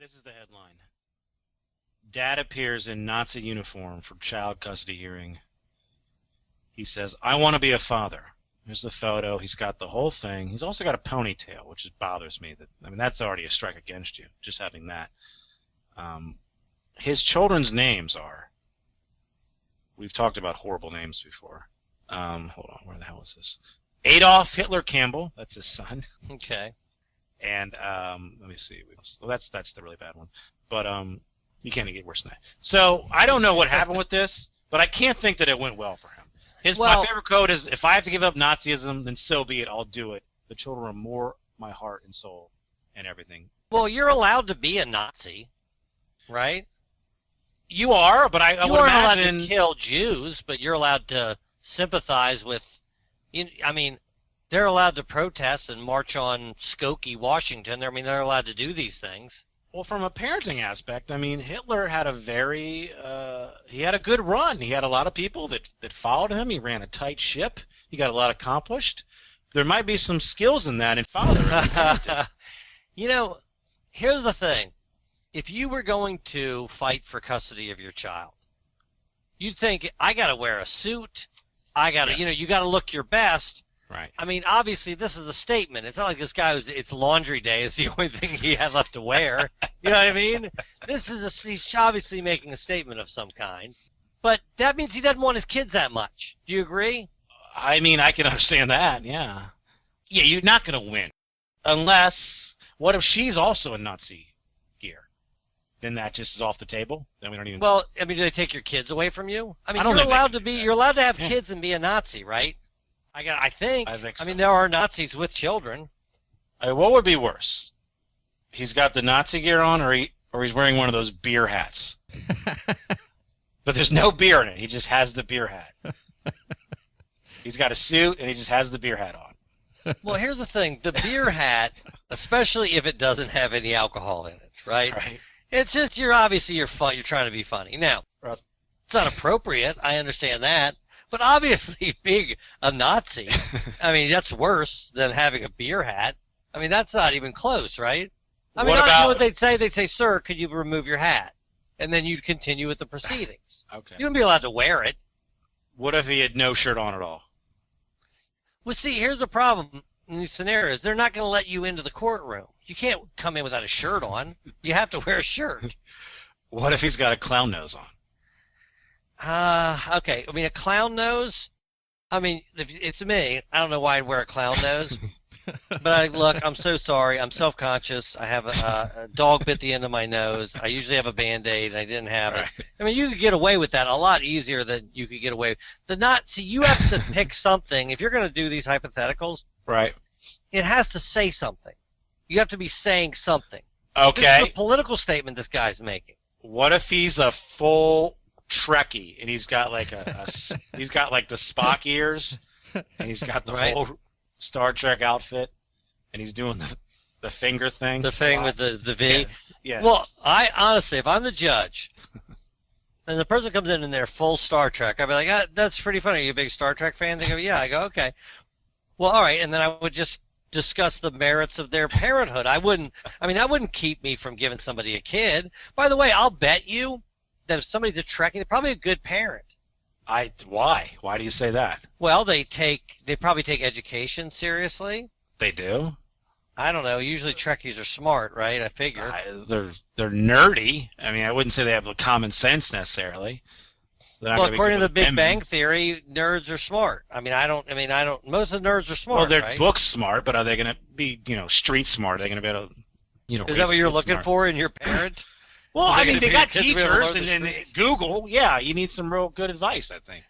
This is the headline. Dad appears in Nazi uniform for child custody hearing. He says, I want to be a father. Here's the photo. He's got the whole thing. He's also got a ponytail, which bothers me. That's already a strike against you, just having that. His children's names are, we've talked about horrible names before. Hold on, where the hell is this? Adolf Hitler Campbell, that's his son. Okay. And let me see. Well, that's the really bad one. But you can't get worse than that. So I don't know what happened with this, but I can't think that it went well for him. My favorite quote is, if I have to give up Nazism, then so be it. I'll do it. The children are more my heart and soul and everything. Well, you're allowed to be a Nazi, right? You are, but I would imagine... allowed to kill Jews, but you're allowed to sympathize with... they're allowed to protest and march on Skokie, Washington. They're allowed to do these things. Well, from a parenting aspect, Hitler had he had a good run. He had a lot of people that followed him. He ran a tight ship. He got a lot accomplished. There might be some skills in that in fathering. Here's the thing. If you were going to fight for custody of your child, you'd think, I got to wear a suit. I got to, you got to look your best. Right. Obviously, this is a statement. It's not like this guy it's laundry day is the only thing he had left to wear. You know what I mean? He's obviously making a statement of some kind. But that means he doesn't want his kids that much. Do you agree? I can understand that, yeah. Yeah, you're not going to win. Unless, what if she's also in Nazi gear? Then that just is off the table? Then we don't even... Well, do they take your kids away from you? You're allowed to have kids and be a Nazi, right? I think so. There are Nazis with children. What would be worse? He's got the Nazi gear on, or he's wearing one of those beer hats. But there's no beer in it. He just has the beer hat. He's got a suit, and he just has the beer hat on. Well, here's the thing. The beer hat, especially if it doesn't have any alcohol in it, right? Right. It's just, you're trying to be funny. Now, it's not appropriate. I understand that. But obviously, being a Nazi, that's worse than having a beer hat. That's not even close, right? You know what they'd say? They'd say, sir, could you remove your hat? And then you'd continue with the proceedings. Okay. You wouldn't be allowed to wear it. What if he had no shirt on at all? Well, see, here's the problem in these scenarios. They're not going to let you into the courtroom. You can't come in without a shirt on. You have to wear a shirt. What if he's got a clown nose on? Okay. A clown nose? If it's me, I don't know why I'd wear a clown nose. But I'm so sorry. I'm self-conscious. I have a dog bit the end of my nose. I usually have a Band-Aid, and I didn't have it. You could get away with that a lot easier than you could get away. You have to pick something. If you're going to do these hypotheticals, right, it has to say something. You have to be saying something. Okay. This is a political statement this guy's making. What if he's a full Trekkie, and he's got he's got the Spock ears, and he's got the whole Star Trek outfit, and he's doing the finger thing. The thing with the V? Yeah. Well, I honestly, if I'm the judge, and the person comes in their full Star Trek, I'd be like, that's pretty funny. Are you a big Star Trek fan? They go, yeah. I go, okay. Well, all right, and then I would just discuss the merits of their parenthood. That wouldn't keep me from giving somebody a kid. By the way, I'll bet you that if somebody's a Trekkie, they're probably a good parent. Why? Why do you say that? Well, they probably take education seriously. They do? I don't know. Usually Trekkies are smart, right? I figure. They're nerdy. I wouldn't say they have the common sense necessarily. Well, according to the Big Bang Theory, nerds are smart. Most of the nerds are smart. Well, they're right? book smart, but are they going to be, street smart? Are they going to be able to, Is that what you're looking for in your parent? Well, they got teachers and Google. Yeah, you need some real good advice, I think.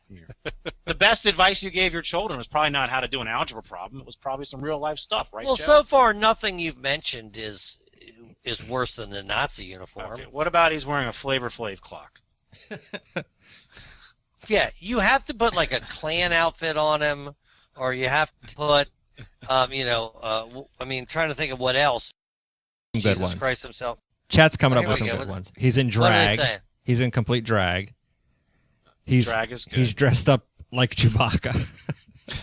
The best advice you gave your children was probably not how to do an algebra problem. It was probably some real life stuff, right, Well, Joe? so far, nothing you've mentioned is worse than the Nazi uniform. Okay. What about he's wearing a Flavor Flav clock? Yeah, you have to put a Klan outfit on him, or you have to put, trying to think of what else. Good Jesus Christ himself. Chat's coming up with some good ones. He's in drag. He's in complete drag. Drag is good. He's dressed up like Chewbacca.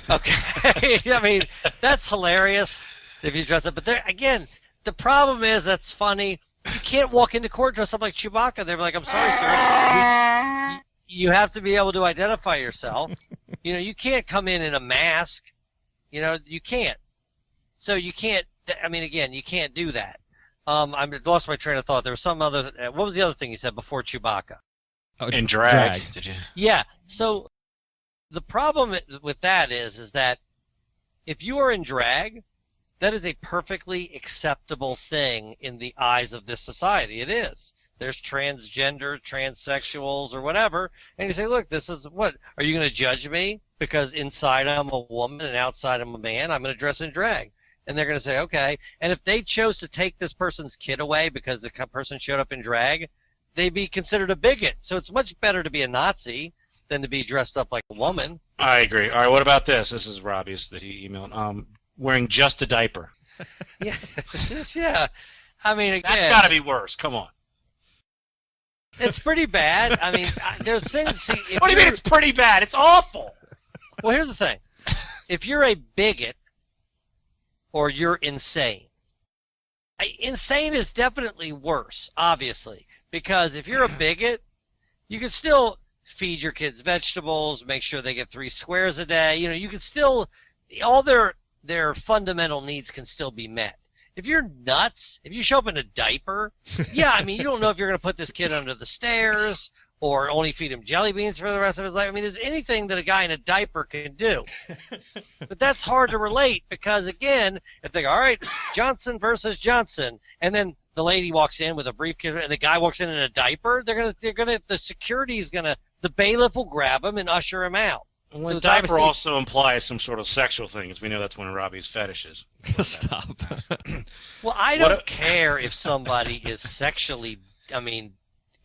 Okay. That's hilarious if you dress up. But there again, the problem is that's funny, You can't walk into court dressed up like Chewbacca. They're like, I'm sorry, sir. You have to be able to identify yourself. You can't come in a mask. You can't. So you can't, again, you can't do that. I lost my train of thought. There was some other, what was the other thing you said before Chewbacca? Oh, in drag. Did you? Yeah. So the problem with that is that if you are in drag, that is a perfectly acceptable thing in the eyes of this society. It is. There's transgender, transsexuals, or whatever, and you say, look, this is what? Are you going to judge me because inside I'm a woman and outside I'm a man? I'm going to dress in drag. And they're going to say, okay. And if they chose to take this person's kid away because the person showed up in drag, they'd be considered a bigot. So it's much better to be a Nazi than to be dressed up like a woman. I agree. All right, what about this? This is Robbie's that he emailed. Wearing just a diaper. Yeah. Yeah. Again, that's got to be worse. Come on. It's pretty bad. There's things. See, what do you mean it's pretty bad? It's awful. Well, here's the thing. If you're a bigot or you're insane, insane is definitely worse, obviously, because if you're a bigot, you can still feed your kids vegetables, make sure they get 3 squares a day. You can still, all their fundamental needs can still be met. If you're nuts, if you show up in a diaper, yeah, you don't know if you're going to put this kid under the stairs or only feed him jelly beans for the rest of his life. There's anything that a guy in a diaper can do. But that's hard to relate because, again, if they go, all right, Johnson versus Johnson, and then the lady walks in with a briefcase and the guy walks in a diaper, the security's going to, the bailiff will grab him and usher him out. Well, so diaper also implies some sort of sexual thing, as we know that's one of Robbie's fetishes. Stop. Well, I don't care if somebody is sexually,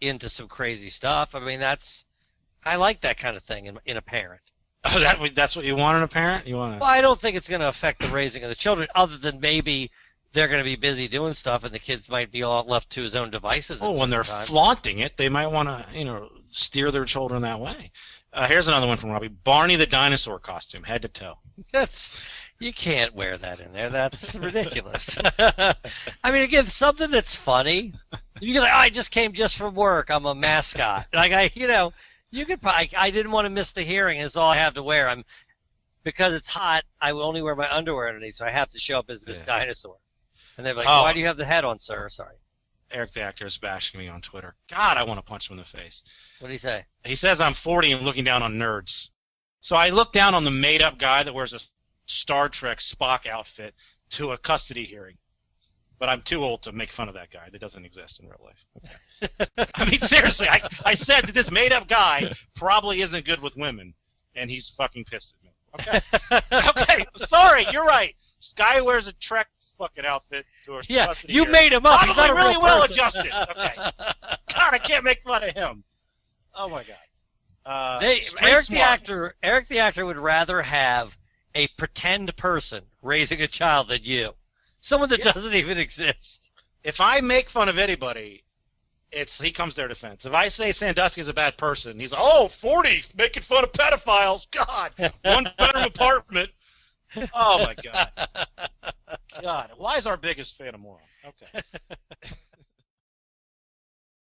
into some crazy stuff. I like that kind of thing in a parent. Oh, that's what you want in a parent? Well, I don't think it's going to affect the raising of the children, other than maybe they're going to be busy doing stuff and the kids might be all left to his own devices. Oh, when they're flaunting it, they might want to, steer their children that way. Here's another one from Robbie. Barney the dinosaur costume, head to toe. You can't wear that in there. That's ridiculous. Again, something that's funny. You can I just came just from work. I'm a mascot. You could probably, I didn't want to miss the hearing. It's all I have to wear. Because it's hot, I will only wear my underwear underneath, so I have to show up as this dinosaur. And they're like, why do you have the head on, sir? Sorry. Eric the actor is bashing me on Twitter. God, I want to punch him in the face. What did he say? He says I'm 40 and looking down on nerds. So I look down on the made-up guy that wears a Star Trek Spock outfit to a custody hearing. But I'm too old to make fun of that guy. That doesn't exist in real life. Okay. Seriously, I said that this made-up guy probably isn't good with women, and he's fucking pissed at me. Okay. Okay, sorry, you're right. This guy wears a Trek fucking outfit to a custody you hearing. made him up. Probably really well adjusted. Okay. God, I can't make fun of him. Oh my God. Eric the actor would rather have a pretend person raising a child than you. Someone that doesn't even exist. If I make fun of anybody, he comes to their defense. If I say Sandusky is a bad person, he's like, 40, making fun of pedophiles. God, 1-bedroom apartment. Oh my God. God, why is our biggest fan a moron? Okay.